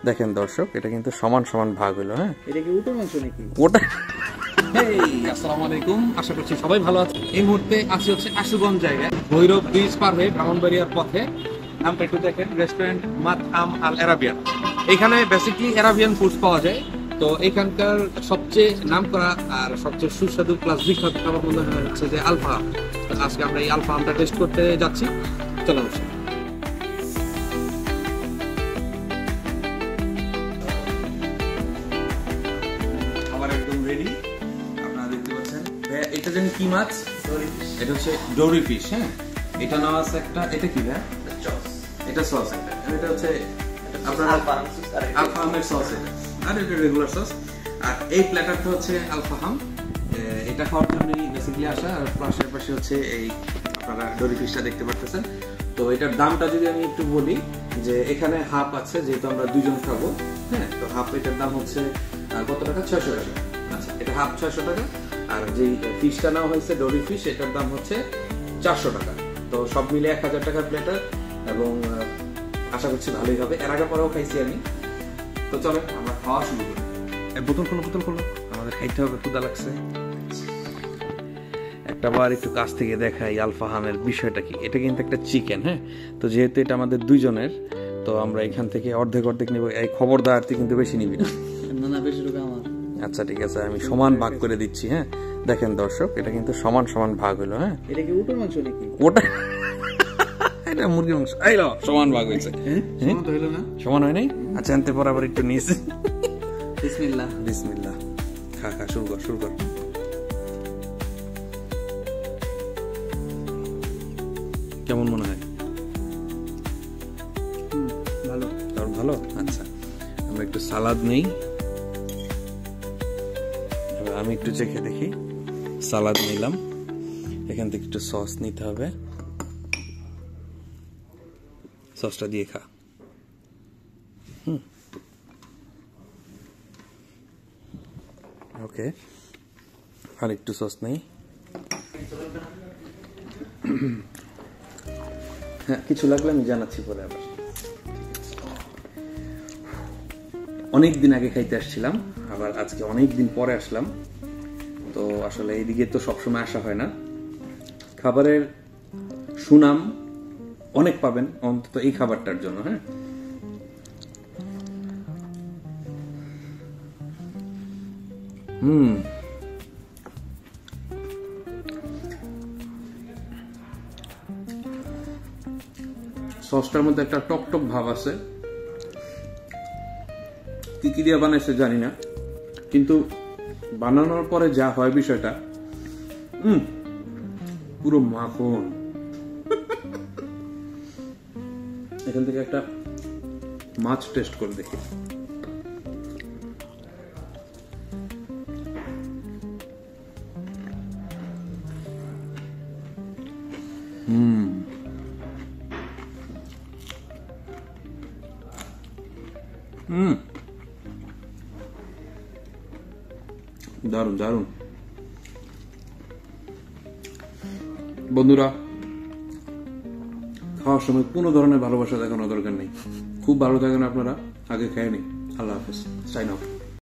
দেখেন দর্শক, এটা কিন্তু সমান সমান ভাগ হলো। হ্যাঁ, এটা কি উটের মাংস নাকি? ওটা আসসালামু আলাইকুম, আশা করছি সবাই ভালো আছে। এই মুহূর্তে আছি হচ্ছে আশুগঞ্জ জায়গায়, ভৈরব ব্রিজ পার হয়ে ব্রাহ্মণবাড়িয়ার পথে। নামটা একটু দেখেন, রেস্টুরেন্ট মাতআম আল আরাবিয়ান। এখানে বেসিকলি আরাবিয়ান ফুডস পাওয়া যায়। তো এখানকার সবচেয়ে নামকরা আর সবচেয়ে সুস্বাদু প্লাস বিখ্যাত খাবার মনে হয় হচ্ছে যে আল ফাহাম। তো আজকে আমরা এই আল ফাহামটা টেস্ট করতে যাচ্ছি। চলো রেডি, আপনারা দেখতে পাচ্ছেন। এটা জানি কি মাছ? এটা হচ্ছে ডোরি ফিশ। হ্যাঁ, এটা নেওয়া আছে একটা। এটা কি ভাই? এটা সস। এটা হচ্ছে আপনার আলফাহামের সস, আর এটা রেগুলার সস। আর এই প্ল্যাটারটা হচ্ছে আলফাহাম। এটা খাওয়ার জন্যই বেসিক্যালি আসা। আর পাশের পাশে হচ্ছে এই আপনারা ডোরি ফিশটা দেখতে পাচ্ছেন। তো এটার দামটা যদি আমি একটু বলি, যে এখানে হাফ আছে, যেহেতু আমরা দুজন খাবো। হ্যাঁ, তো হাফ এটার দাম হচ্ছে কত টাকা? 600 টাকা। আচ্ছা, এটা হাফ 600 টাকা। আর যে ফিশটা নেওয়া হয়েছে ডোরি ফিশ, এটার দাম হচ্ছে 400 টাকা। তো সব মিলে 1000 টাকার প্লেটার, এবং আশা করছি ভালোই হবে। এর আগে পরেও খাইছি আমি। তো চলো আমরা খাওয়া শুরু করি। বোতল খোলো, আমাদের খাইতে হবে, ক্ষুধা লাগছে। একটা বার একটু কাছ থেকে দেখাই আলফাহামের বিষয়টা কি। এটা কিন্তু একটা চিকেন। হ্যাঁ, তো যেহেতু এটা আমাদের দুইজনের, তো আমরা এখান থেকে অর্ধেক নিব। এই খবরদার তুই কিন্তু বেশি নিবি না। না, বেশি টাকা আমার। আচ্ছা ঠিক আছে, আমি সমান ভাগ করে দিচ্ছি। হ্যাঁ, দেখেন দর্শক, এটা কিন্তু সমান সমান ভাগ হলো। হ্যাঁ, এটা কি উটের মাংস নাকি? ওটা এটা মুরগির মাংস। এই লো, সমান ভাগ হয়েছে। সমান তো হলো না? সমান হয় নাই? আচ্ছা, আনতে পর আবার একটু নিয়েছি। বিসমিল্লাহ। খা, শুরু কর। কেমন মনে হয়? ভালো। আচ্ছা, আমরা একটু সালাদ নেই। আমি একটু চেখে দেখি। সালাদ নিলাম, এখান থেকে একটু সস নিতে হবে। সসটা দিয়ে খা। ওকে, আর একটু সস নেই। হ্যাঁ, কিছু লাগলে আমি জানাচ্ছি পরে আবার। অনেক দিন আগে খাইতে আসছিলাম, আবার আজকে অনেক দিন পরে আসলাম। তো আসলে এইদিকে তো সবসময় আসা হয় না। খাবারের সুনাম অনেক পাবেন অন্তত এই খাবারটার জন্য। হ্যাঁ, সসটার মধ্যে একটা টক ভাব আছে। কি দিয়ে বানাইছে জানি না, কিন্তু বানানোর পরে যা হয় বিষয়টা, পুরো মাখন। এখান থেকে একটা মাছ টেস্ট করে দেখি। দারুন। বন্ধুরা, খাওয়ার সময় কোনো ধরনের ভালোবাসা দেখানোর দরকার নেই। খুব ভালো থাকেন আপনারা, আগে খেয়ে নিন। আল্লাহ হাফেজ, সাইন অফ।